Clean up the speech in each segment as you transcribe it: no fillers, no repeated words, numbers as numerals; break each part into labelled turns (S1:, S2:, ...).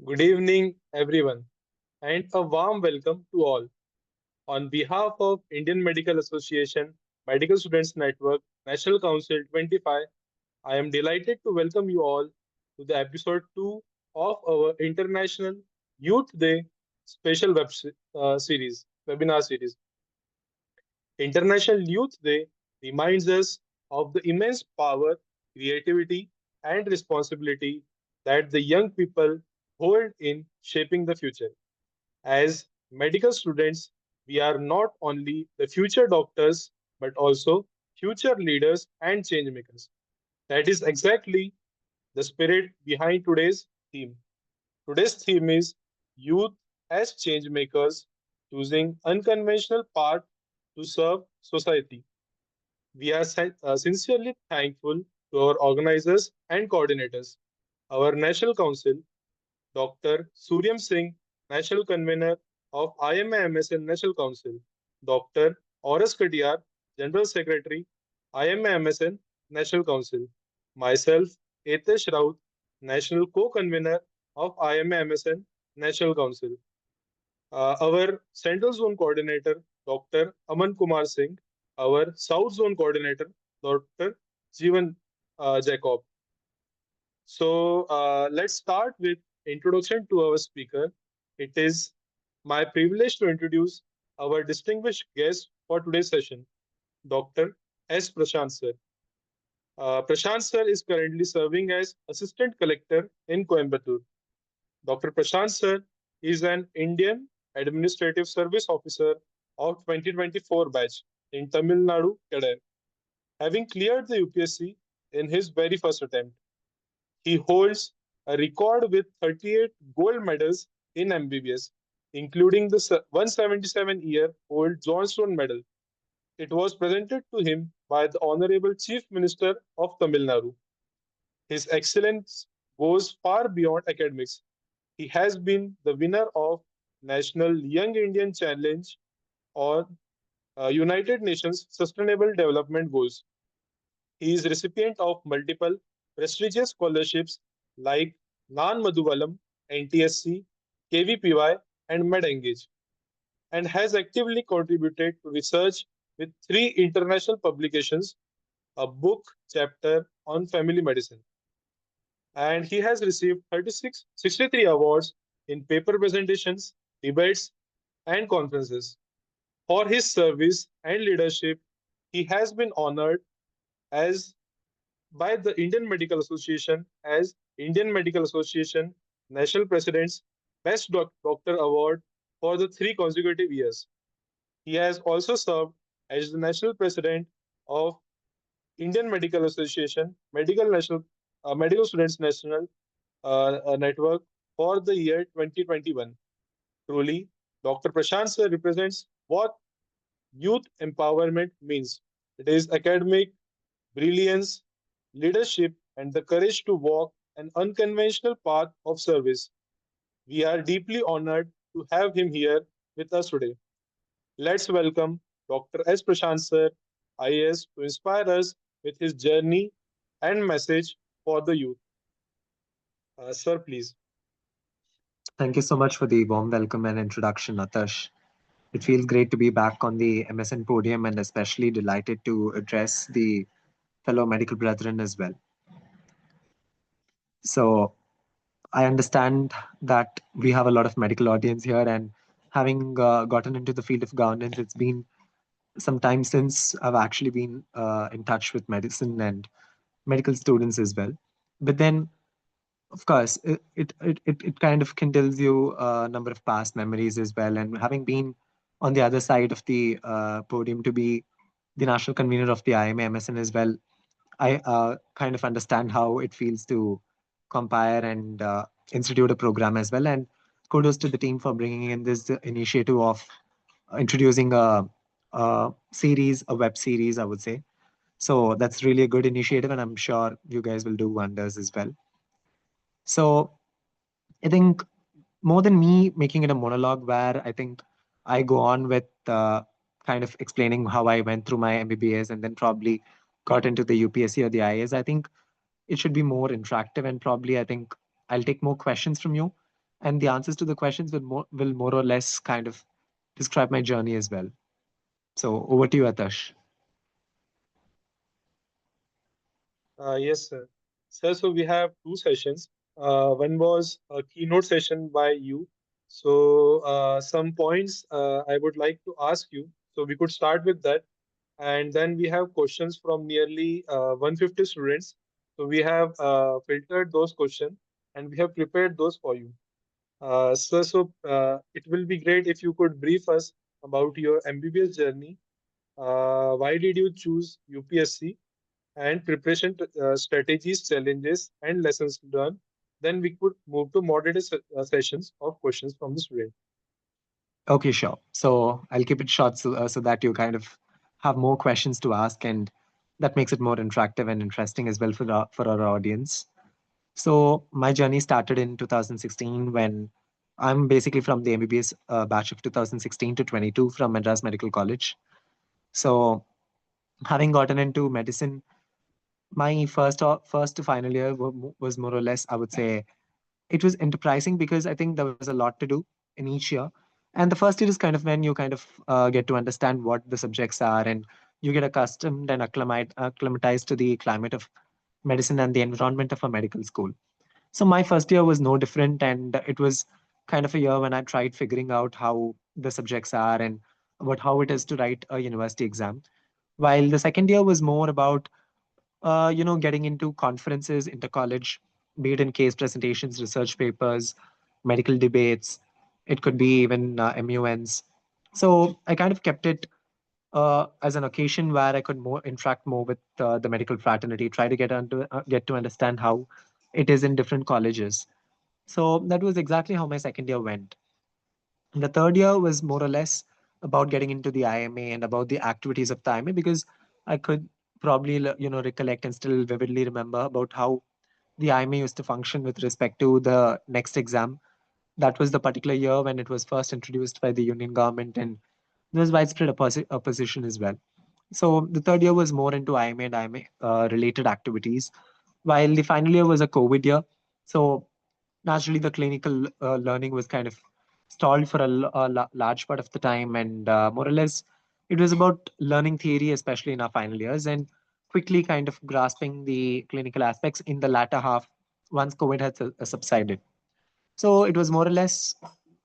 S1: Good evening, everyone, and a warm welcome to all. On behalf of Indian Medical Association, Medical Students Network, National Council 25, I am delighted to welcome you all to the episode 2 of our International Youth Day special webinar series. International Youth Day reminds us of the immense power, creativity, and responsibility that the young people hold in shaping the future. As medical students, we are not only the future doctors, but also future leaders and change makers. That is exactly the spirit behind today's theme. Today's theme is youth as change makers, choosing unconventional path to serve society. We are sincerely thankful to our organizers and coordinators, our National Council, Dr. Suryam Singh, National Convener of IMA MSN National Council, Dr. Oras Kadiyar, General Secretary, IMA MSN National Council, myself, Atash Raut, National Co-Convener of IMA MSN National Council, our Central Zone Coordinator, Dr. Aman Kumar Singh, our South Zone Coordinator, Dr. Jeevan Jacob. So let's start with introduction to our speaker. It is my privilege to introduce our distinguished guest for today's session, Dr. S. Prashanth sir. Prashanth sir is currently serving as Assistant Collector in Coimbatore. Dr. Prashanth sir is an Indian Administrative Service Officer of 2024 batch in Tamil Nadu, Kedar, having cleared the UPSC in his very first attempt. He holds a record with 38 gold medals in MBBS, including the 177-year-old Johnstone Medal. It was presented to him by the Honorable Chief Minister of Tamil Nadu. His excellence goes far beyond academics. He has been the winner of National Young Indian Challenge on United Nations Sustainable Development Goals. He is recipient of multiple prestigious scholarships like Nan Madhuvalam, NTSC, KVPY, and MedEngage, and has actively contributed to research with three international publications, a book chapter on family medicine. And he has received 63 awards in paper presentations, debates, and conferences. For his service and leadership, he has been honored as by the Indian Medical Association as Indian Medical Association National President's Doctor Award for the 3 consecutive years. He has also served as the National President of Indian Medical Association Medical Students National Network for the year 2021. Truly, Dr. Prashant sir represents what youth empowerment means. It is academic brilliance, leadership, and the courage to walk an unconventional path of service. We are deeply honored to have him here with us today. Let's welcome Dr. S. Prashant sir, IAS, to inspire us with his journey and message for the youth. Sir, please.
S2: Thank you so much for the warm welcome and introduction, Atash. It feels great to be back on the MSN podium and especially delighted to address the fellow medical brethren as well. So, I understand that we have a lot of medical audience here, and having gotten into the field of governance, it's been some time since I've actually been in touch with medicine and medical students as well. But then, of course, it kind of kindles you a number of past memories as well. And having been on the other side of the podium to be the national convener of the IMA MSN as well, I kind of understand how it feels to compile and institute a program as well. And kudos to the team for bringing in this initiative of introducing a series, a web series, I would say. So that's really a good initiative, and I'm sure you guys will do wonders as well. So I think more than me making it a monologue where I think I go on with kind of explaining how I went through my MBBS and then probably got into the UPSC or the IAS, I think it should be more interactive and probably I think I'll take more questions from you and the answers to the questions will more or less kind of describe my journey as well. So over to you, Atash.
S1: Yes, sir. Sir, so we have two sessions. One was a keynote session by you. So some points I would like to ask you. So we could start with that. And then we have questions from nearly 150 students. So we have filtered those questions and we have prepared those for you. So it will be great if you could brief us about your MBBS journey. Why did you choose UPSC and preparation strategies, challenges, and lessons learned? Then we could move to moderated sessions of questions from the student.
S2: Okay, sure. So I'll keep it short so that you kind of have more questions to ask, and that makes it more interactive and interesting as well for our audience. So my journey started in 2016 when I'm basically from the MBBS batch of 2016 to 22 from Madras Medical College. So having gotten into medicine, my first to final year was more or less, I would say, it was enterprising because I think there was a lot to do in each year. And the first year is kind of when you kind of get to understand what the subjects are, and you get accustomed and acclimatized to the climate of medicine and the environment of a medical school. So my first year was no different, and it was kind of a year when I tried figuring out how the subjects are and about how it is to write a university exam. While the second year was more about getting into conferences, inter-college, be it in case presentations, research papers, medical debates. It could be even MUNs. So I kind of kept it as an occasion where I could more interact more with the medical fraternity, try to get to understand how it is in different colleges. So that was exactly how my second year went. The third year was more or less about getting into the IMA and about the activities of the IMA because I could probably recollect and still vividly remember about how the IMA used to function with respect to the next exam. That was the particular year when it was first introduced by the union government, and there was widespread opposition as well. So the third year was more into IMA and IMA related activities, while the final year was a COVID year. So naturally, the clinical learning was kind of stalled for a large part of the time, and more or less, it was about learning theory, especially in our final years, and quickly kind of grasping the clinical aspects in the latter half once COVID had subsided. So it was more or less,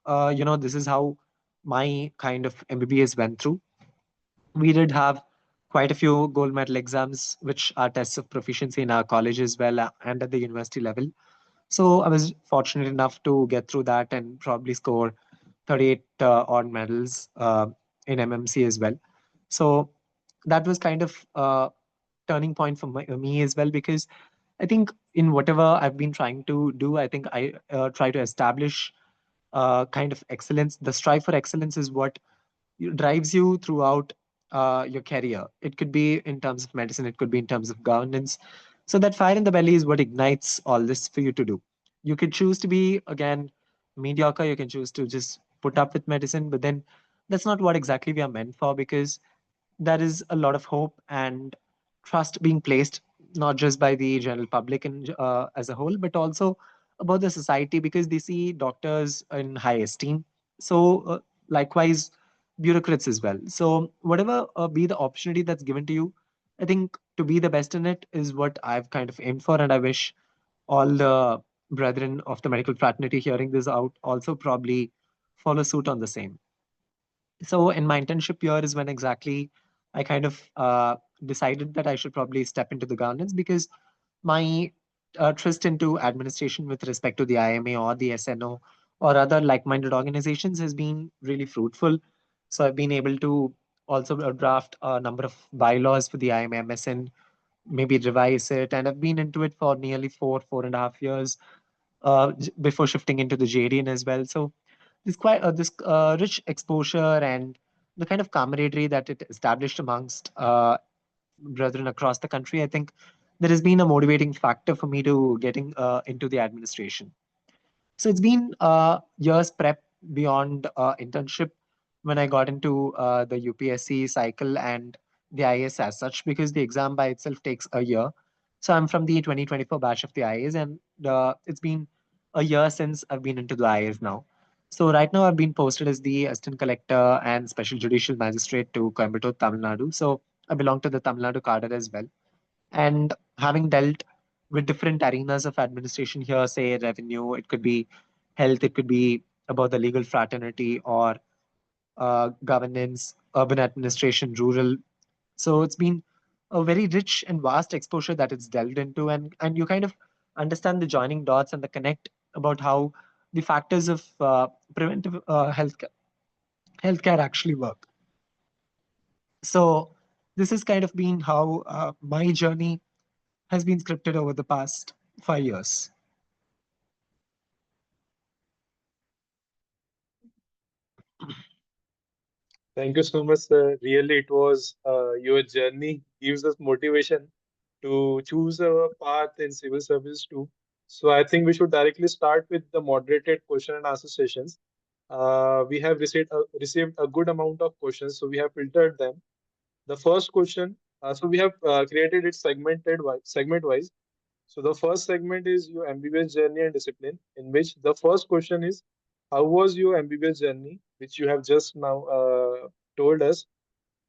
S2: this is how my kind of MBBS went through. We did have quite a few gold medal exams, which are tests of proficiency in our college as well and at the university level. So I was fortunate enough to get through that and probably score 38 odd medals in MMC as well. So that was kind of a turning point for me as well because I think in whatever I've been trying to do, I think I try to establish kind of excellence. The strive for excellence is what drives you throughout your career. It could be in terms of medicine, it could be in terms of governance. So that fire in the belly is what ignites all this for you to do. You can choose to be, again, mediocre. You can choose to just put up with medicine, but then that's not what exactly we are meant for because there is a lot of hope and trust being placed not just by the general public as a whole but also about the society because they see doctors in high esteem. So likewise bureaucrats as well. So whatever be the opportunity that's given to you, I think to be the best in it is what I've kind of aimed for, and I wish all the brethren of the medical fraternity hearing this out also probably follow suit on the same. So in my internship year is when exactly I kind of decided that I should probably step into the governance because my tryst into administration with respect to the IMA or the SNO or other like-minded organizations has been really fruitful. So I've been able to also draft a number of bylaws for the IMA MSN, maybe revise it, and I've been into it for nearly 4.5 years before shifting into the JDN as well. So this rich exposure and the kind of camaraderie that it established amongst brethren across the country, I think there has been a motivating factor for me to getting into the administration. So it's been years prep beyond internship when I got into the UPSC cycle and the IAS as such, because the exam by itself takes a year. So I'm from the 2024 batch of the IAS, and it's been a year since I've been into the IAS now. So right now I've been posted as the Assistant Collector and Special Judicial Magistrate to Coimbatore, Tamil Nadu. So I belong to the Tamil Nadu cadre as well. And having dealt with different arenas of administration here, say revenue, it could be health, it could be about the legal fraternity or governance, urban administration, rural. So it's been a very rich and vast exposure that it's delved into, and you kind of understand the joining dots and the connect about how the factors of preventive healthcare actually work. So this has kind of been how my journey has been scripted over the past 5 years.
S1: Thank you so much, sir. Really, it was your journey gives us motivation to choose a path in civil service too. So I think we should directly start with the moderated question and answer sessions. We have received a good amount of questions, so we have filtered them. The first question, so we have created it segment wise. So the first segment is your MBBS journey and discipline, in which the first question is, how was your MBBS journey, which you have just now told us,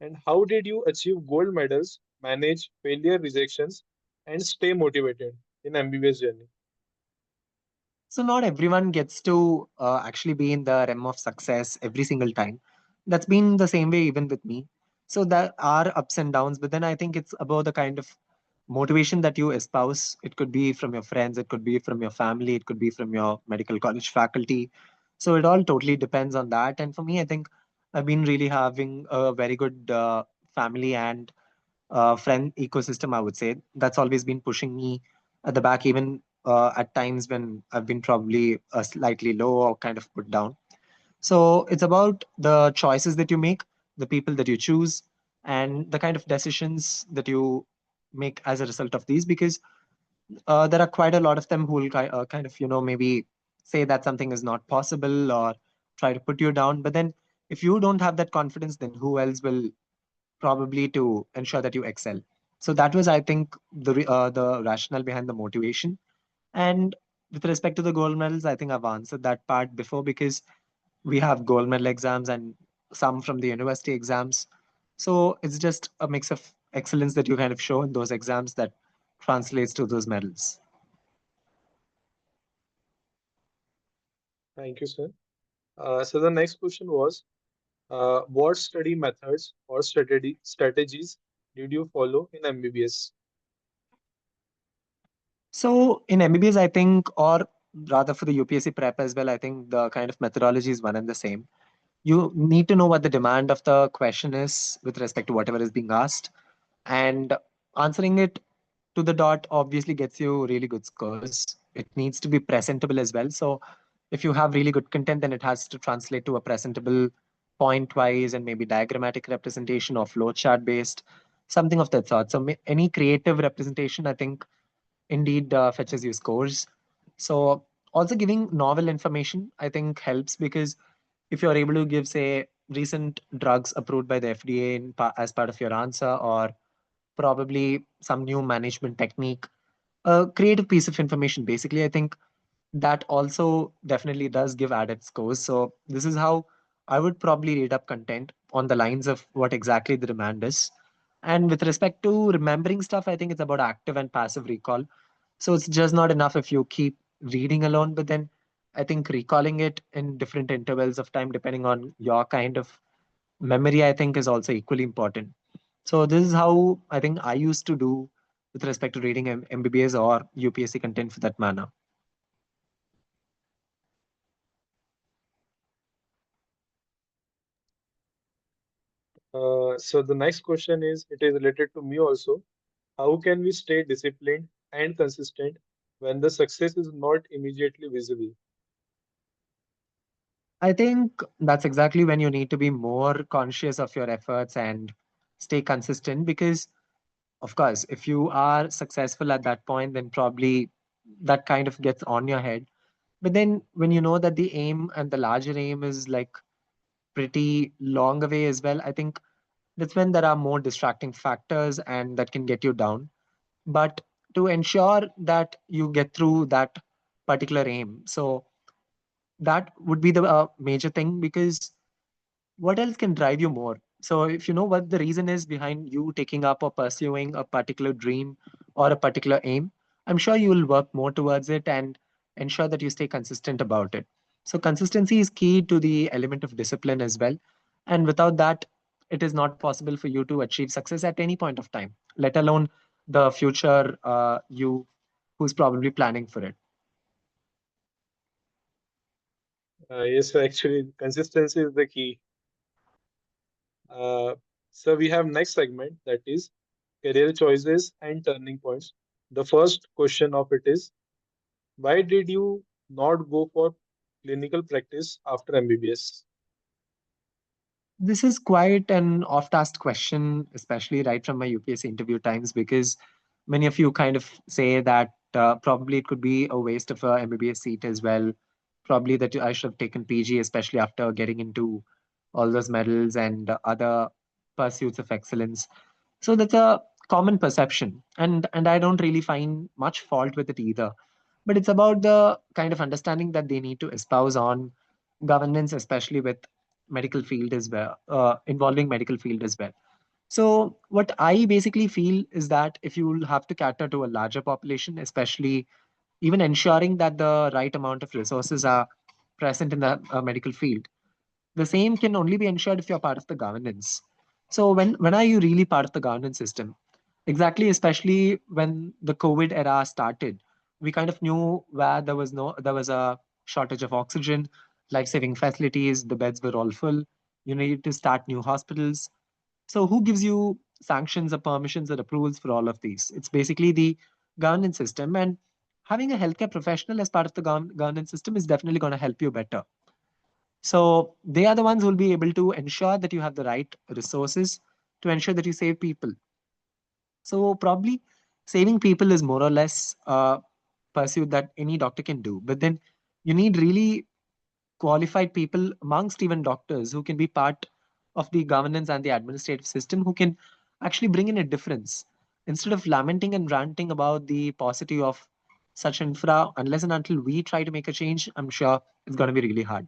S1: and how did you achieve gold medals, manage failure rejections, and stay motivated in MBBS journey?
S2: So not everyone gets to actually be in the realm of success every single time. That's been the same way even with me. So there are ups and downs, but then I think it's about the kind of motivation that you espouse. It could be from your friends, it could be from your family, it could be from your medical college faculty. So it all totally depends on that. And for me, I think I've been really having a very good family and friend ecosystem, I would say. That's always been pushing me at the back, even at times when I've been probably slightly low or kind of put down. So it's about the choices that you make, the people that you choose, and the kind of decisions that you make as a result of these, because there are quite a lot of them who will kind of, maybe say that something is not possible or try to put you down. But then if you don't have that confidence, then who else will probably to ensure that you excel. So that was, I think, the rationale behind the motivation. And with respect to the gold medals, I think I've answered that part before, because we have gold medal exams and some from the university exams. So it's just a mix of excellence that you kind of show in those exams that translates to those medals.
S1: Thank you, sir. So the next question was, what study methods or strategies did you follow in MBBS?
S2: So in MBBS, I think, or rather for the UPSC prep as well, I think the kind of methodology is one and the same. You need to know what the demand of the question is with respect to whatever is being asked, and answering it to the dot obviously gets you really good scores. It needs to be presentable as well. So if you have really good content, then it has to translate to a presentable point wise and maybe diagrammatic representation or flowchart based, something of that sort. So any creative representation, I think, indeed fetches you scores. So also giving novel information, I think, helps, because if you're able to give, say, recent drugs approved by the FDA as part of your answer, or probably some new management technique, a creative piece of information, basically, I think that also definitely does give added scores. So this is how I would probably read up content on the lines of what exactly the demand is. And with respect to remembering stuff, I think it's about active and passive recall. So it's just not enough if you keep reading alone, but then I think recalling it in different intervals of time, depending on your kind of memory, I think, is also equally important. So this is how I think I used to do with respect to reading MBBS or UPSC content for that manner.
S1: So the next question is, it is related to me also. How can we stay disciplined and consistent when the success is not immediately visible?
S2: I think that's exactly when you need to be more conscious of your efforts and stay consistent, because, of course, if you are successful at that point, then probably that kind of gets on your head. But then when you know that the aim and the larger aim is like pretty long away as well, I think that's when there are more distracting factors and that can get you down. But to ensure that you get through that particular aim. So that would be the major thing, because what else can drive you more? So if you know what the reason is behind you taking up or pursuing a particular dream or a particular aim, I'm sure you will work more towards it and ensure that you stay consistent about it. So consistency is key to the element of discipline as well. And without that, it is not possible for you to achieve success at any point of time, let alone the future you who's probably planning for it.
S1: Yes, actually, consistency is the key. Uh, so we have next segment, that is career choices and turning points. The first question of it is, why did you not go for clinical practice after MBBS?
S2: This is quite an oft asked question, especially right from my UPSC interview times, because many of you kind of say that probably it could be a waste of a MBBS seat as well. Probably that I should have taken PG, especially after getting into all those medals and other pursuits of excellence. So that's a common perception, and I don't really find much fault with it either. But it's about the kind of understanding that they need to espouse on governance, especially with medical field as well, involving medical field as well. So what I basically feel is that if you have to cater to a larger population, especially even ensuring that the right amount of resources are present in the medical field, the same can only be ensured if you're part of the governance. So when are you really part of the governance system? Exactly, especially when the COVID era started, we kind of knew where there was a shortage of oxygen, life-saving facilities, the beds were all full. You need to start new hospitals. So who gives you sanctions or permissions or approvals for all of these? It's basically the governance system, and having a healthcare professional as part of the governance system is definitely going to help you better. So they are the ones who will be able to ensure that you have the right resources to ensure that you save people. So probably saving people is more or less a pursuit that any doctor can do. But then you need really qualified people amongst even doctors who can be part of the governance and the administrative system, who can actually bring in a difference. Instead of lamenting and ranting about the paucity of such infra, unless and until we try to make a change, I'm sure it's going to be really hard.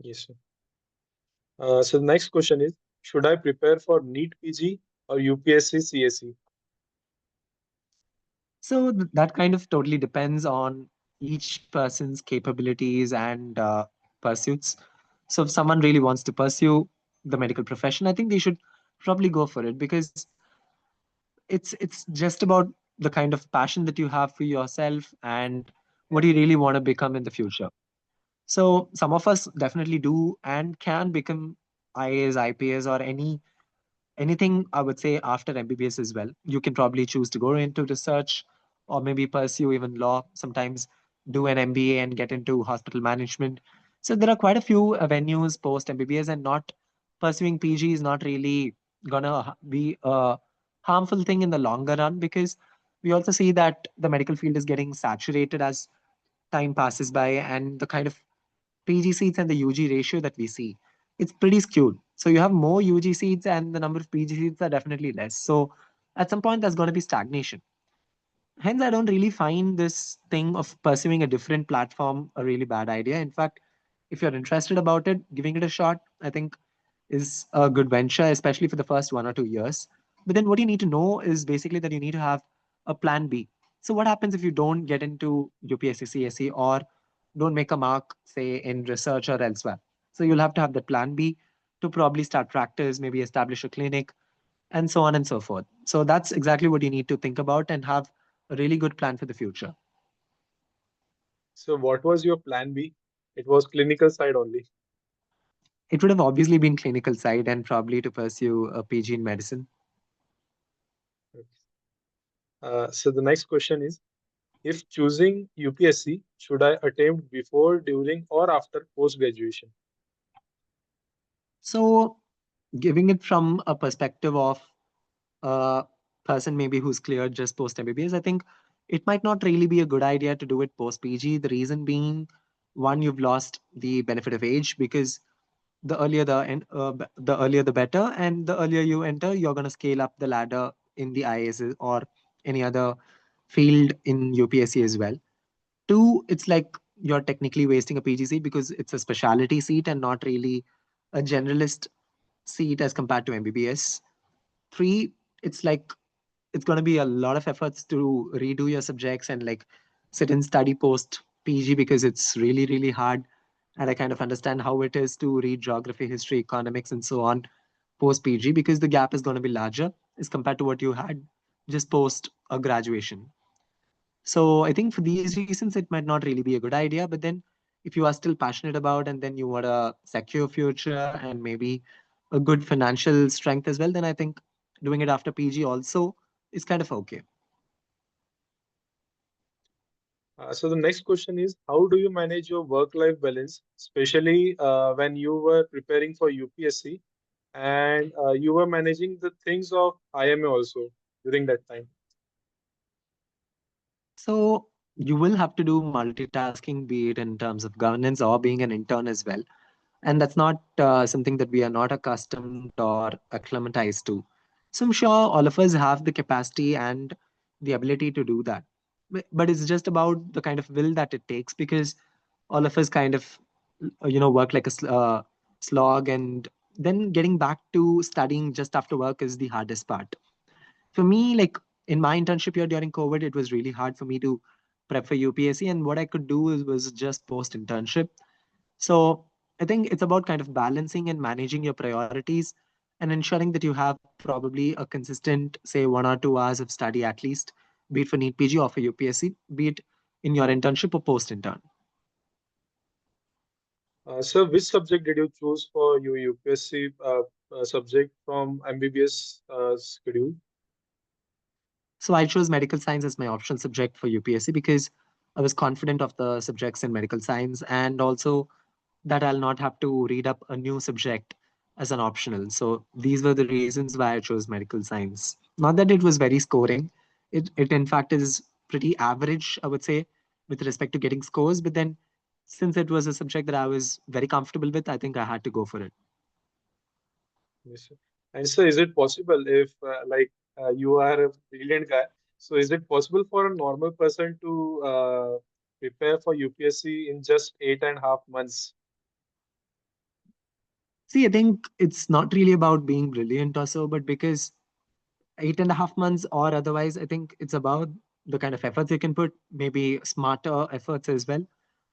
S1: Yes, sir. So the next question is, should I prepare for NEET PG or UPSC CSE?
S2: So that kind of totally depends on each person's capabilities and pursuits. So if someone really wants to pursue the medical profession, I think they should probably go for it, because it's just about the kind of passion that you have for yourself and what you really want to become in the future. So some of us definitely do and can become IAs, IPS, or anything I would say after MBBS as well. You can probably choose to go into research or maybe pursue even law, sometimes do an MBA and get into hospital management. So there are quite a few avenues post MBBS, and not pursuing PG is not really gonna be a harmful thing in the longer run, because we also see that the medical field is getting saturated as time passes by, and the kind of PG seats and the UG ratio that we see, it's pretty skewed. So you have more UG seats and the number of PG seats are definitely less. So at some point, there's going to be stagnation. Hence, I don't really find this thing of pursuing a different platform a really bad idea. In fact, if you're interested about it, giving it a shot, I think is a good venture, especially for the first 1 or 2 years. But then what you need to know is basically that you need to have a plan B. So what happens if you don't get into UPSC, CSE, or don't make a mark, say, in research or elsewhere? So you'll have to have the plan B to probably start practice, maybe establish a clinic, and so on and so forth. So that's exactly what you need to think about and have a really good plan for the future.
S1: So what was your plan B? It was clinical side only.
S2: It would have obviously been clinical side and probably to pursue a PG in medicine.
S1: Okay. So the next question is, if choosing UPSC, should I attempt before, during, or after post graduation?
S2: So giving it from a perspective of a person maybe who's cleared just post MBBS, I think it might not really be a good idea to do it post PG. The reason being, one, you've lost the benefit of age, because the earlier the better, and the earlier you enter, you're going to scale up the ladder in the IAS or any other field in UPSC as well. Two, it's like you're technically wasting a PG seat because it's a specialty seat and not really a generalist seat as compared to MBBS. Three, it's like it's going to be a lot of efforts to redo your subjects and like sit and study post PG because it's really, really hard. And I kind of understand how it is to read geography, history, economics, and so on post PG because the gap is going to be larger as compared to what you had just post a graduation. So I think for these reasons, it might not really be a good idea. But then if you are still passionate about and then you want a secure future and maybe a good financial strength as well, then I think doing it after PG also is kind of okay.
S1: So the next question is, how do you manage your work-life balance, especially when you were preparing for UPSC and you were managing the things of IMA also during that time?
S2: So you will have to do multitasking, be it in terms of governance or being an intern as well. And that's not something that we are not accustomed or acclimatized to. So I'm sure all of us have the capacity and the ability to do that. But it's just about the kind of will that it takes because all of us kind of, work like a slog, and then getting back to studying just after work is the hardest part. For me, like in my internship here during COVID, it was really hard for me to prep for UPSC. And what I could do was just post internship. So I think it's about kind of balancing and managing your priorities and ensuring that you have probably a consistent, say, 1 or 2 hours of study at least, be it for NEET PG or for UPSC, be it in your internship or post intern.
S1: So which subject did you choose for your UPSC subject from MBBS schedule?
S2: So I chose medical science as my optional subject for UPSC because I was confident of the subjects in medical science and also that I'll not have to read up a new subject as an optional. So these were the reasons why I chose medical science. Not that it was very scoring. It in fact is pretty average, I would say, with respect to getting scores. But then since it was a subject that I was very comfortable with, I think I had to go for it.
S1: Yes, sir. And so is it possible if you are a brilliant guy, so is it possible for a normal person to prepare for UPSC in just 8.5 months?
S2: See, I think it's not really about being brilliant or so, but because 8.5 months or otherwise, I think it's about the kind of efforts you can put, maybe smarter efforts as well.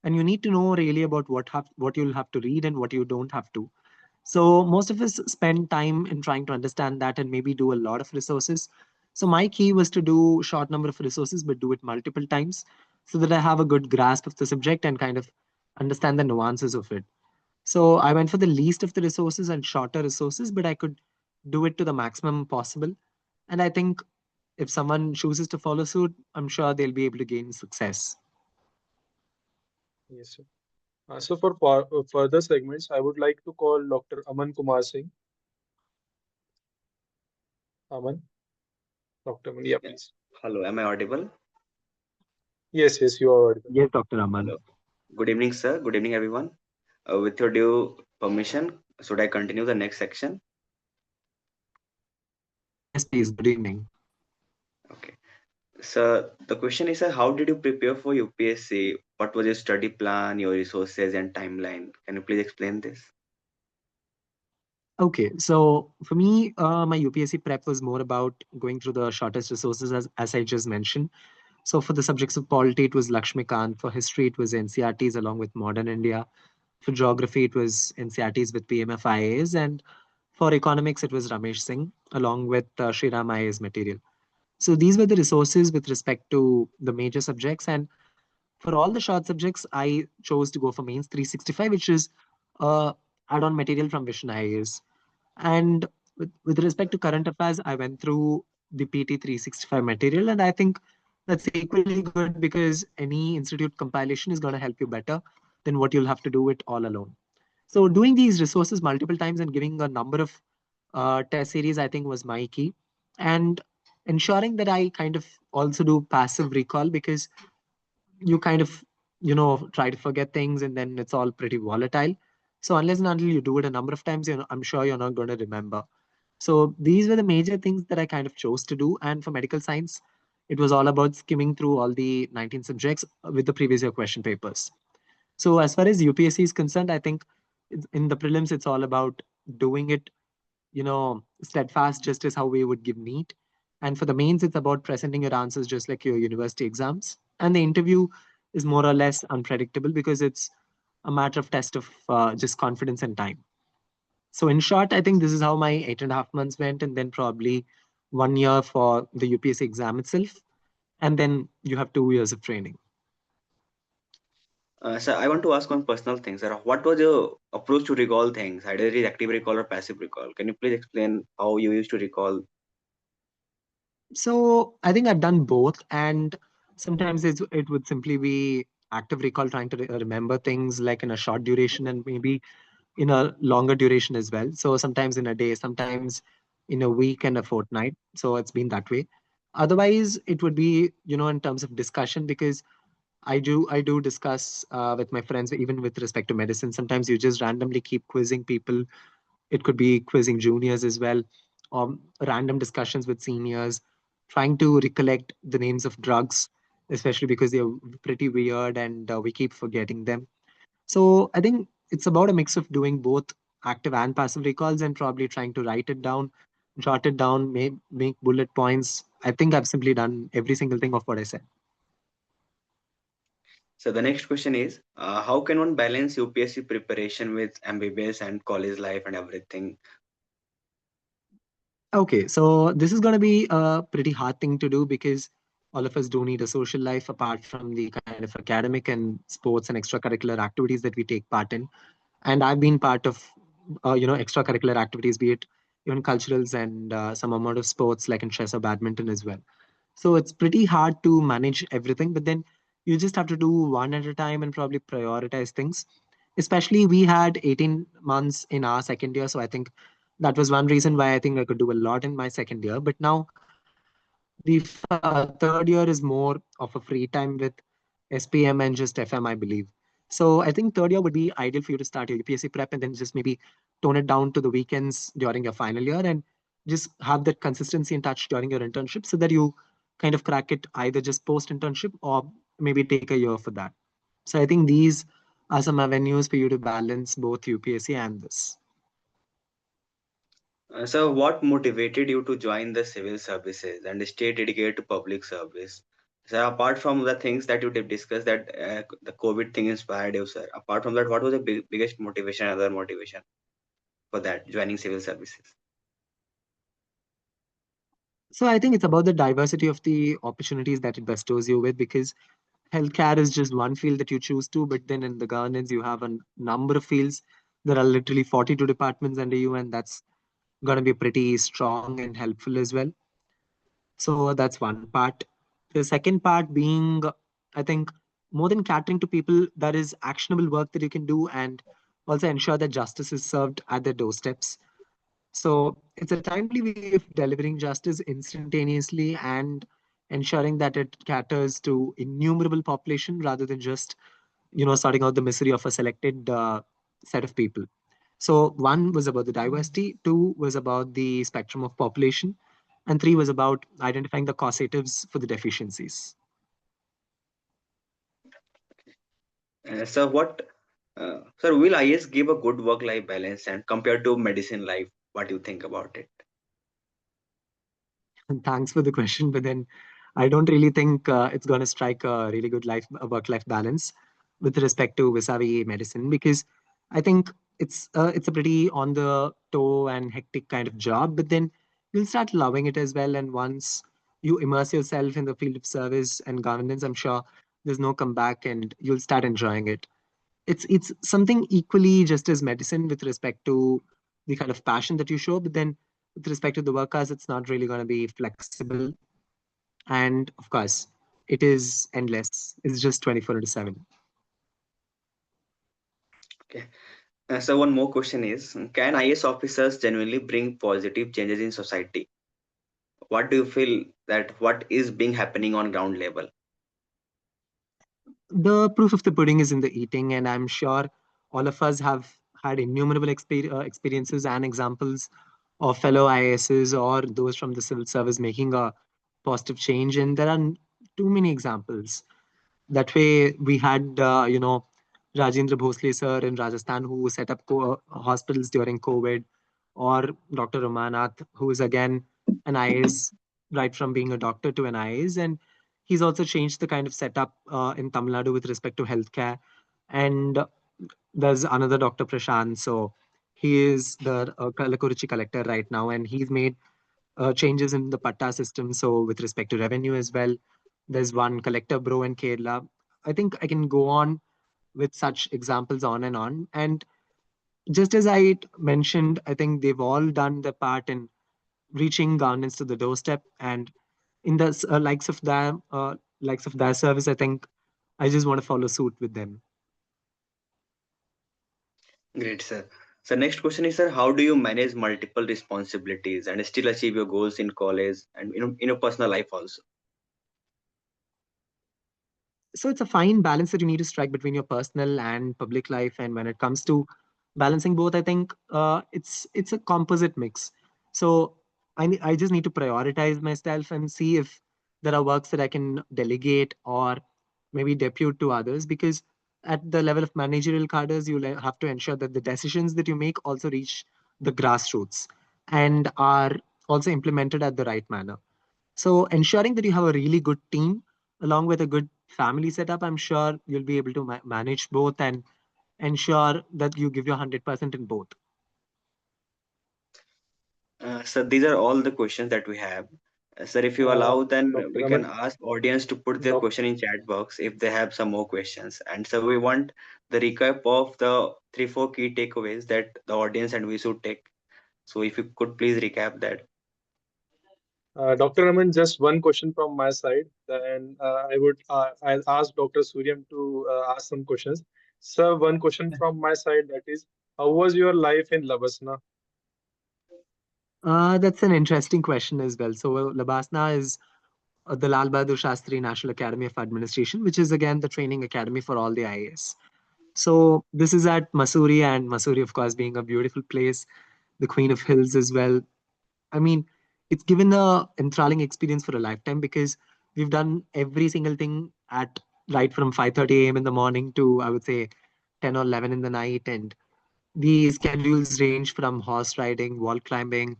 S2: And you need to know really about what you'll have to read and what you don't have to. So most of us spend time in trying to understand that and maybe do a lot of resources. So my key was to do short number of resources, but do it multiple times so that I have a good grasp of the subject and kind of understand the nuances of it. So I went for the least of the resources and shorter resources, but I could do it to the maximum possible. And I think if someone chooses to follow suit, I'm sure they'll be able to gain success.
S1: Yes, sir. So for further segments, I would like to call Dr. Aman Kumar Singh. Aman, Dr. Aman, yeah,
S3: Yeah.
S1: please.
S3: Hello, am I audible?
S1: Yes, yes, you are audible.
S2: Yes, Dr. Aman.
S3: Hello. Good evening, sir. Good evening, everyone. With your due permission, should I continue the next section?
S2: Yes, please. Good evening.
S3: Okay. So the question is, how did you prepare for UPSC? What was your study plan, your resources, and timeline? Can you please explain this?
S2: Okay, so for me, my UPSC prep was more about going through the shortest resources as I just mentioned. So for the subjects of polity, it was Lakshmikant. For history, it was NCRTs along with modern India. For geography, it was NCRTs with PMF IAS. And for economics, it was Ramesh Singh along with Sriram IAS material. So these were the resources with respect to the major subjects. And for all the short subjects, I chose to go for Mains 365, which is add-on material from Vision IAS. And with respect to current affairs, I went through the PT 365 material, and I think that's equally good because any institute compilation is going to help you better than what you'll have to do it all alone. So doing these resources multiple times and giving a number of test series, I think, was my key, and ensuring that I kind of also do passive recall because you kind of try to forget things and then it's all pretty volatile. So unless and until you do it a number of times, I'm sure you're not going to remember. So these were the major things that I kind of chose to do. And for medical science, it was all about skimming through all the 19 subjects with the previous year question papers. So as far as UPSC is concerned, I think in the prelims, it's all about doing it, steadfast, just as how we would give NEET. And for the mains, it's about presenting your answers just like your university exams. And the interview is more or less unpredictable because it's a matter of test of just confidence and time. So in short, I think this is how my 8.5 months went, and then probably 1 year for the UPSC exam itself, and then you have 2 years of training.
S3: Sir, I want to ask on personal things. Sir, what was your approach to recall things? Either it is active recall or passive recall. Can you please explain how you used to recall?
S2: So I think I've done both, and sometimes it would simply be active recall, trying to remember things like in a short duration and maybe in a longer duration as well. So sometimes in a day, sometimes in a week and a fortnight. So it's been that way. Otherwise, it would be, in terms of discussion, because I do discuss with my friends, even with respect to medicine. Sometimes you just randomly keep quizzing people. It could be quizzing juniors as well, or random discussions with seniors, trying to recollect the names of drugs, especially because they're pretty weird and we keep forgetting them. So I think it's about a mix of doing both active and passive recalls and probably trying to write it down, jot it down, make bullet points. I think I've simply done every single thing of what I said.
S3: So the next question is, how can one balance UPSC preparation with MBBS and college life and everything?
S2: Okay, so this is going to be a pretty hard thing to do because all of us do need a social life apart from the kind of academic and sports and extracurricular activities that we take part in. And I've been part of, extracurricular activities, be it even culturals and some amount of sports like in chess or badminton as well. So it's pretty hard to manage everything, but then you just have to do one at a time and probably prioritize things. Especially we had 18 months in our second year, so I think that was one reason why I think I could do a lot in my second year. But now the third year is more of a free time with SPM and just FM, I believe. So I think third year would be ideal for you to start your UPSC prep and then just maybe tone it down to the weekends during your final year and just have that consistency and touch during your internship so that you kind of crack it either just post internship or maybe take a year for that. So I think these are some avenues for you to balance both UPSC and this.
S3: So what motivated you to join the civil services and stay dedicated to public service? So apart from the things that you did discuss that the COVID thing inspired you, sir. Apart from that, what was the biggest motivation, other motivation for that joining civil services?
S2: So I think it's about the diversity of the opportunities that it bestows you with because healthcare is just one field that you choose to, but then in the governance, you have a number of fields. There are literally 42 departments under you, and that's going to be pretty strong and helpful as well. So that's one part. The second part being, I think, more than catering to people, that is actionable work that you can do and also ensure that justice is served at their doorsteps. So it's a timely way of delivering justice instantaneously and ensuring that it caters to innumerable population rather than just, sorting out the misery of a selected set of people. So one was about the diversity, two was about the spectrum of population, and three was about identifying the causatives for the deficiencies.
S3: So what, sir, will IS give a good work-life balance and compared to medicine life? What do you think about it?
S2: And thanks for the question, but then I don't really think it's going to strike a really good work-life balance with respect to vis-a-vis medicine because I think it's a pretty on the toe and hectic kind of job, but then you'll start loving it as well. And once you immerse yourself in the field of service and governance, I'm sure there's no comeback, and you'll start enjoying it. It's something equally just as medicine with respect to the kind of passion that you show, but then with respect to the work hours, it's not really going to be flexible. And of course, it is endless. It's just 24/7.
S3: Okay. So one more question is, can IS officers genuinely bring positive changes in society? What do you feel that what is being happening on ground level?
S2: The proof of the pudding is in the eating, and I'm sure all of us have had innumerable experiences and examples of fellow IASs or those from the civil service making a positive change, and there are too many examples. That way, we had, Rajendra Bhosle sir in Rajasthan who set up hospitals during COVID, or Dr. Ramanath, who is again an IAS, right from being a doctor to an IAS. And he's also changed the kind of setup in Tamil Nadu with respect to healthcare. And there's another Dr. Prashant. So he is the Kalakuruchi collector right now, and he's made changes in the patta system. So with respect to revenue as well, there's one collector bro in Kerala. I think I can go on with such examples on and on. And just as I mentioned, I think they've all done their part in reaching governance to the doorstep. And in the likes of their service, I think I just want to follow suit with them.
S3: Great, sir. So next question is, sir, how do you manage multiple responsibilities and still achieve your goals in college and in your personal life also?
S2: So it's a fine balance that you need to strike between your personal and public life. And when it comes to balancing both, I think it's a composite mix. So I just need to prioritize myself and see if there are works that I can delegate or maybe depute to others, because at the level of managerial cadres, you have to ensure that the decisions that you make also reach the grassroots and are also implemented at the right manner. So ensuring that you have a really good team along with a good family setup, I'm sure you'll be able to manage both and ensure that you give your 100% in both.
S3: So these are all the questions that we have. Sir, if you allow, then
S1: Dr.
S3: we can
S1: Aman,
S3: ask audience to put their
S1: doc,
S3: question in chat box if they have some more questions. And so we want the recap of the three, four key takeaways that the audience and we should take. So if you could please recap that.
S1: Dr. Aman, just one question from my side. Then I'll ask Dr. Suryam to ask some questions. Sir, one question from my side, that is, how was your life in Labasna?
S2: That's an interesting question as well. So Labasna is the Lal Bahadur Shastri National Academy of Administration, which is again the training academy for all the IAS. So this is at Masuri, and Masuri, of course, being a beautiful place, the Queen of Hills as well. I mean, it's given a enthralling experience for a lifetime, because we've done every single thing at right from 5:30 a.m. in the morning to, I would say, 10 or 11 in the night. And the schedules range from horse riding, wall climbing,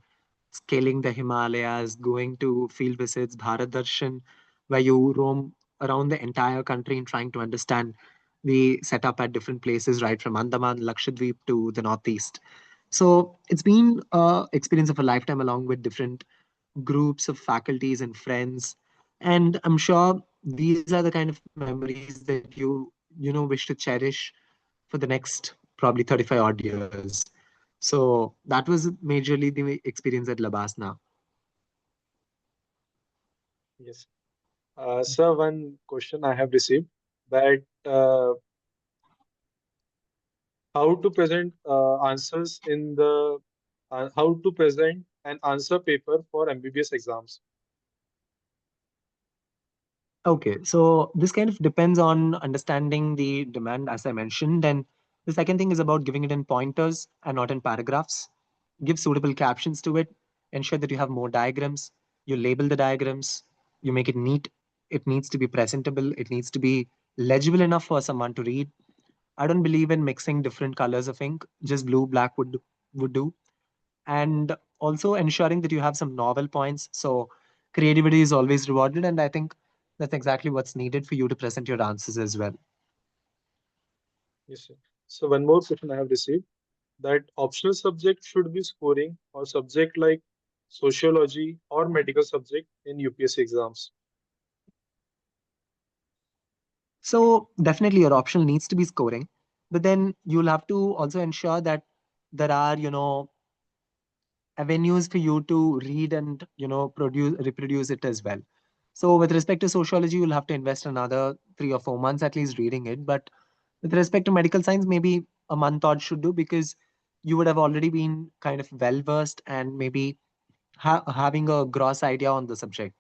S2: scaling the Himalayas, going to field visits, Bharat Darshan, where you roam around the entire country and trying to understand the setup at different places, right from Andaman, Lakshadweep to the Northeast. So it's been a experience of a lifetime, along with different groups of faculties and friends. And I'm sure these are the kind of memories that you wish to cherish for the next probably 35 odd years. So that was majorly the experience at Labasna.
S1: Yes. Sir, one question I have received, that how to present answers in the how to present an answer paper for MBBS exams.
S2: Okay, so this kind of depends on understanding the demand, as I mentioned. And the second thing is about giving it in pointers and not in paragraphs. Give suitable captions to it. Ensure that you have more diagrams. You label the diagrams. You make it neat. It needs to be presentable. It needs to be legible enough for someone to read. I don't believe in mixing different colors of ink. Just blue, black would do. And also ensuring that you have some novel points. So creativity is always rewarded, and I think that's exactly what's needed for you to present your answers as well.
S1: Yes, sir. So one more question I have received, that optional subject should be scoring or subject like sociology or medical subject in UPSC exams.
S2: So definitely your optional needs to be scoring, but then you'll have to also ensure that there are, avenues for you to read and, produce reproduce it as well. So with respect to sociology, you'll have to invest another 3 or 4 months at least reading it. But with respect to medical science, maybe a month odd should do, because you would have already been kind of well versed and maybe having a gross idea on the subject.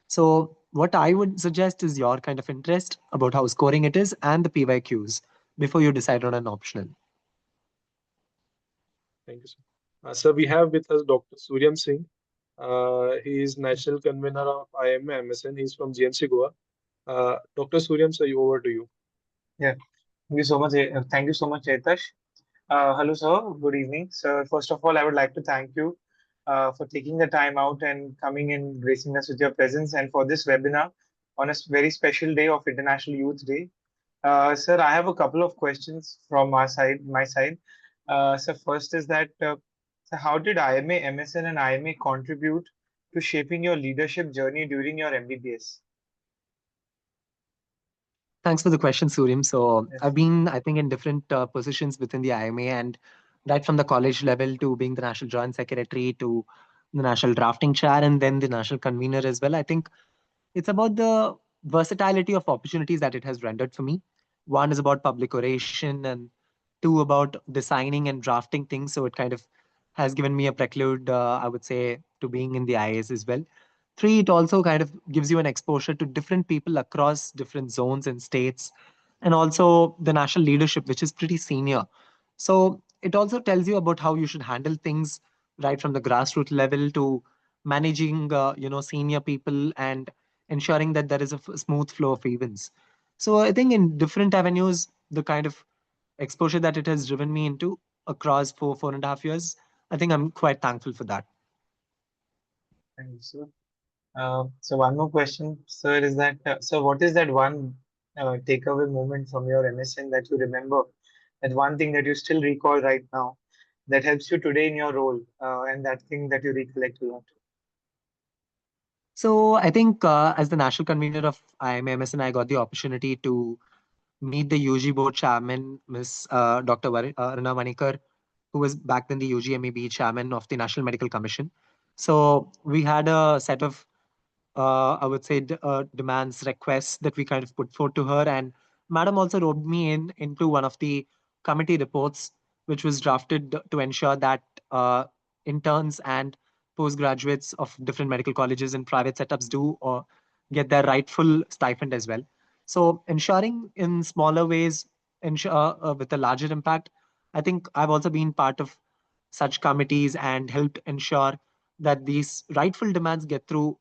S2: So what I would suggest is your kind of interest about how scoring it is and the PYQs before you decide on an optional.
S1: Thank you, sir. Sir, we have with us Dr. Suryam Singh. He is national convener of IMA MSN. He's from GMC Goa. Dr. Suryam, sir, over to you.
S4: Yeah, thank you so much. Thank you so much, Aitash. Hello, sir. Good evening. So, first of all, I would like to thank you for taking the time out and coming in, gracing us with your presence, and for this webinar on a very special day of International Youth Day. Sir, I have a couple of questions from our side, my side. So, first is that, so how did IMA, MSN, and IMA contribute to shaping your leadership journey during your MBBS?
S2: Thanks for the question, Surim. So I've
S4: Yes.
S2: been, I think, in different positions within the IMA, and right from the college level to being the national joint secretary to the national drafting chair and then the national convener as well. I think it's about the versatility of opportunities that it has rendered for me. One is about public oration, and two about designing and drafting things. So it kind of has given me a prelude, I would say, to being in the IAS as well. Three, it also kind of gives you an exposure to different people across different zones and states, and also the national leadership, which is pretty senior. So it also tells you about how you should handle things right from the grassroots level to managing, senior people and ensuring that there is a smooth flow of events. So I think in different avenues, the kind of exposure that it has driven me into across 4.5 years, I think I'm quite thankful for that.
S4: Thank you, sir. So one more question, sir, is that so what is that one takeaway moment from your MSN that you remember? That one thing that you still recall right now that helps you today in your role, and that thing that you recollect a lot.
S2: So I think as the national convener of IMMS, and I got the opportunity to meet the UG board chairman, Miss Dr. Aruna Manikar, who was back then the UGMEB chairman of the National Medical Commission. So we had a set of I would say, demands, requests that we kind of put forth to her. And Madam also roped me in into one of the committee reports, which was drafted to ensure that interns and postgraduates of different medical colleges and private setups do or get their rightful stipend as well. So ensuring in smaller ways, ensure with a larger impact. I think I've also been part of such committees and helped ensure that these rightful demands get through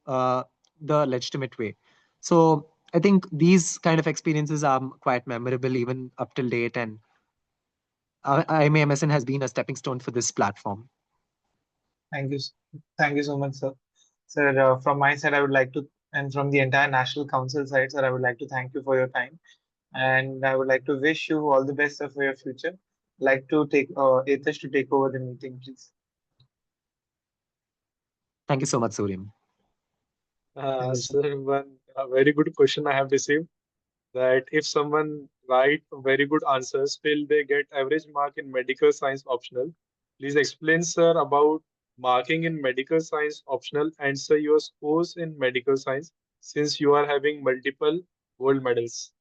S2: the legitimate way. So I think these kind of experiences are quite memorable even up till date, and IMA MSN has been a stepping stone for this platform.
S4: Thank you, thank you so much, sir. Sir, from my side, I would like to, and from the entire National Council side, sir, I would like to thank you for your time, and I would like to wish you all the best, sir, for your future. Like to take Aetish to take over the meeting, please.
S2: Thank you so much, Suryam.
S4: Thank you, sir.
S1: Sir, one a very good question I have received, that if someone write very good answers, still they get average mark in medical science optional. Please explain, sir, about marking in medical science optional and sir your scores in medical science since you are having multiple gold medals.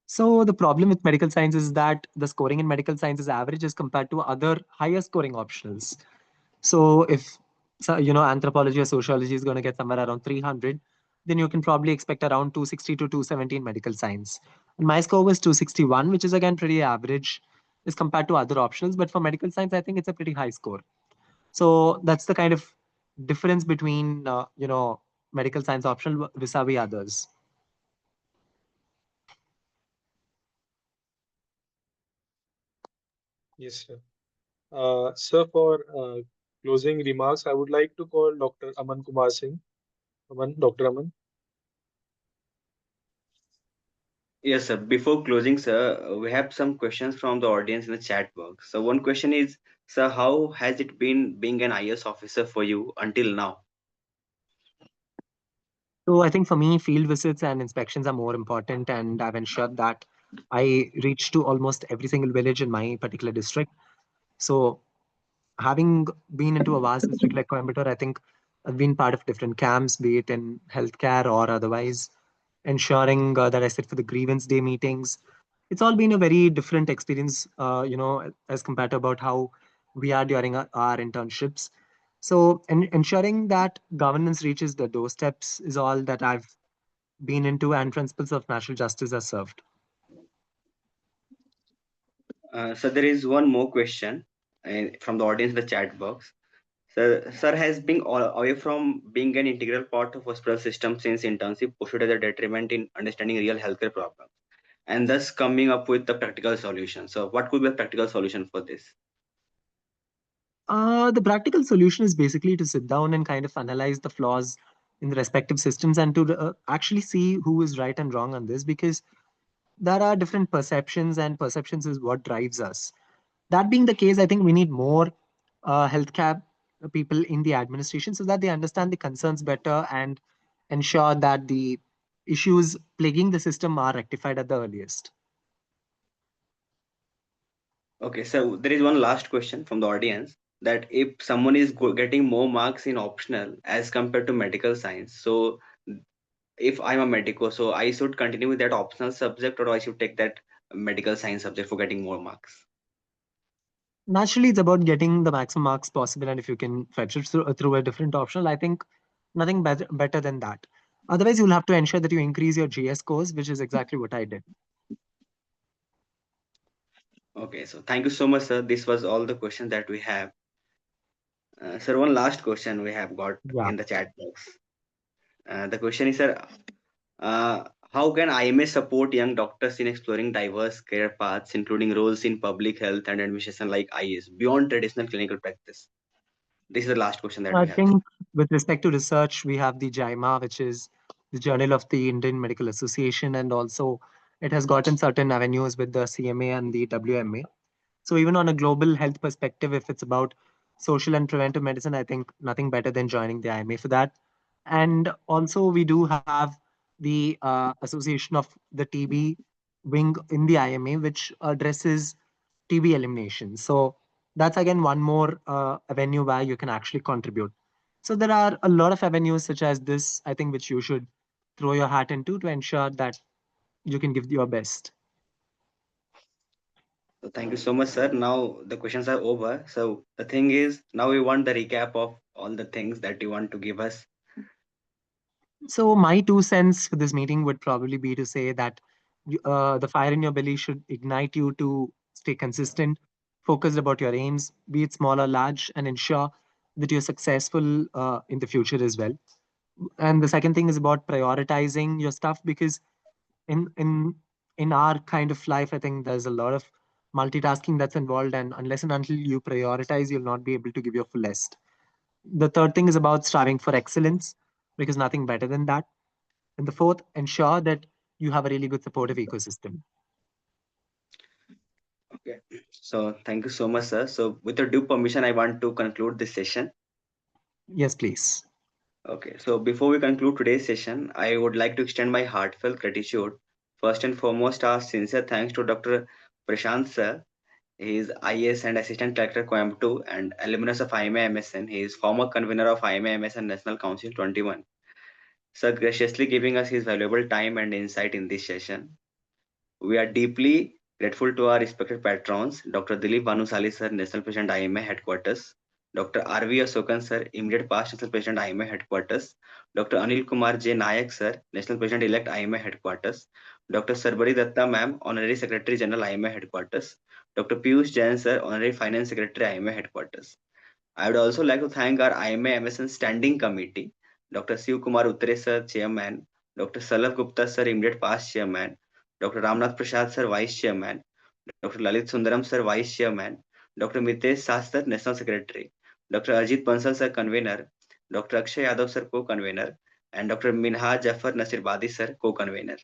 S2: So the problem with medical science is that the scoring in medical science is average as compared to other higher scoring optionals. So if anthropology or sociology is going to get somewhere around 300, then you can probably expect around 260 to 270 in medical science. And my score was 261, which is again pretty average as compared to other options. But for medical science, I think it's a pretty high score. So that's the kind of difference between medical science optional vis-a-vis others.
S1: Yes, sir. Sir, for closing remarks, I would like to call Dr. Aman Kumar Singh. Aman, Dr. Aman.
S3: Yes, sir. Before closing, sir, we have some questions from the audience in the chat box. So one question is, sir, how has it been being an IS officer for you until now?
S2: So I think for me, field visits and inspections are more important, and I've ensured that I reach to almost every single village in my particular district. So having been into a vast district like Coimbatore, I think I've been part of different camps, be it in healthcare or otherwise, ensuring that I sit for the grievance day meetings. It's all been a very different experience, as compared to about how we are during our internships. So, ensuring that governance reaches the doorsteps is all that I've been into, and principles of national justice are served.
S3: So there is one more question from the audience in the chat box. Sir has been away from being an integral part of hospital system since internship posted as a detriment in understanding real healthcare problems and thus coming up with the practical solution. So what could be a practical solution for this?
S2: The practical solution is basically to sit down and kind of analyze the flaws in the respective systems and to actually see who is right and wrong on this, because there are different perceptions, and perceptions is what drives us. That being the case, I think we need more healthcare people in the administration so that they understand the concerns better and ensure that the issues plaguing the system are rectified at the earliest.
S3: Okay, so there is one last question from the audience that if someone is getting more marks in optional as compared to medical science, so if I'm a medico, so I should continue with that optional subject or I should take that medical science subject for getting more marks.
S2: Naturally, it's about getting the maximum marks possible, and if you can fetch it through a different optional, I think nothing better than that. Otherwise, you'll have to ensure that you increase your GS scores, which is exactly what I did.
S3: Okay, so thank you so much, sir. This was all the questions that we have. Sir, one last question we have got
S2: Yeah.
S3: in the chat box. The question is, sir, how can IMA support young doctors in exploring diverse career paths, including roles in public health and administration like IAS, beyond traditional clinical practice? This is the last question that
S2: I
S3: we have.
S2: think with respect to research, we have the JIMA, which is the Journal of the Indian Medical Association, and also it has gotten certain avenues with the CMA and the WMA. So even on a global health perspective, if it's about social and preventive medicine, I think nothing better than joining the IMA for that. And also we do have the association of the TB wing in the IMA, which addresses TB elimination. So that's again one more avenue where you can actually contribute. So there are a lot of avenues such as this, I think, which you should throw your hat into to ensure that you can give your best.
S3: So thank you so much, sir. Now the questions are over. So the thing is, now we want the recap of all the things that you want to give us.
S2: So my 2 cents for this meeting would probably be to say that the fire in your belly should ignite you to stay consistent, focused about your aims, be it small or large, and ensure that you're successful in the future as well. And the second thing is about prioritizing your stuff, because in in in our kind of life, I think there's a lot of multitasking that's involved, and unless and until you prioritize, you'll not be able to give your fullest. The third thing is about striving for excellence, because nothing better than that. And the fourth, ensure that you have a really good supportive ecosystem.
S3: Okay. So thank you so much, sir. So with your due permission, I want to conclude this session.
S2: Yes, please.
S3: Okay. So before we conclude today's session, I would like to extend my heartfelt gratitude. First and foremost, our sincere thanks to Dr. Prashanth sir. He is IAS and Assistant Director Coimbatore and alumnus of IMA MSN. He is former convener of IMA MSN National Council 21. Sir graciously giving us his valuable time and insight in this session. We are deeply grateful to our respected patrons, Dr. Dilip Bhanusali sir, National President IMA Headquarters, Dr. R.V. Asokan sir, immediate past National President IMA Headquarters, Dr. Anil Kumar J. Nayak sir, National President Elect IMA Headquarters, Dr. Sarbari Datta ma'am, Honorary Secretary General IMA Headquarters, Dr. Piyush Jain sir, Honorary Finance Secretary IMA Headquarters. I would also like to thank our IMA MSN Standing Committee, Dr. Shiv Kumar Utre sir, Chairman, Dr. Salav Gupta sir, immediate past Chairman, Dr. Ramnath Prasad sir, Vice Chairman, Dr. Lalit Sundaram sir, Vice Chairman, Dr. Mitesh Shah sir, National Secretary, Dr. Ajit Bansal sir, Convener, Dr. Akshay Yadav sir, Co-Convener, and Dr. Minhaj Jafar Nasir Badi sir, Co-Convener.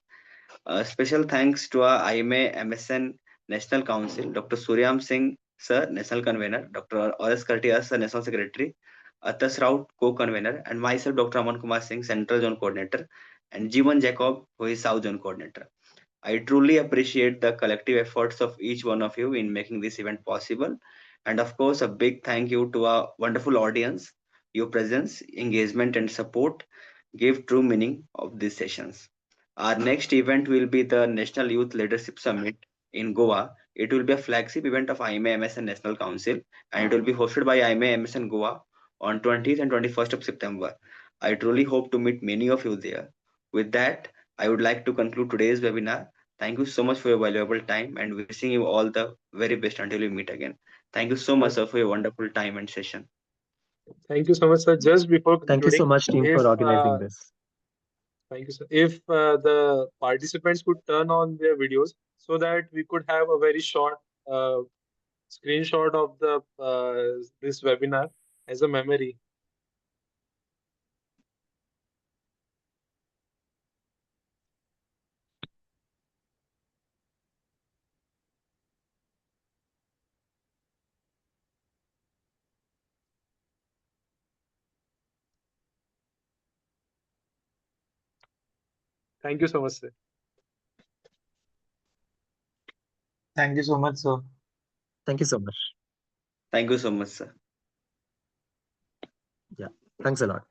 S3: Special thanks to our IMA MSN National Council, Dr. Suryam Singh sir, National Convener, Dr. R.S. Kartia sir, National Secretary, Atash Raut, Co-Convener, and myself, Dr. Aman Kumar Singh, Central Zone Coordinator, and Jeevan Jacob, who is South Zone Coordinator. I truly appreciate the collective efforts of each one of you in making this event possible. And of course, a big thank you to our wonderful audience. Your presence, engagement, and support gave true meaning of these sessions. Our next event will be the National Youth Leadership Summit in Goa. It will be a flagship event of IMA MSN National Council, and it will be hosted by IMA MSN Goa on 20th and 21st of September. I truly hope to meet many of you there. With that, I would like to conclude today's webinar. Thank you so much for your valuable time and wishing you all the very best until we meet again. Thank you so much,
S2: Thank
S3: sir, for your wonderful time and session.
S1: Thank you so much, sir. Just before
S2: Thank you so
S1: concluding,
S2: much, team, for
S1: if
S2: organizing this.
S1: thank you, sir. If the participants could turn on their videos so that we could have a very short uh, screenshot of the this webinar as a memory. Thank you so much, sir.
S4: Thank you so much, sir.
S2: Thank you so much.
S3: Thank you so much, sir.
S2: Yeah. Thanks a lot.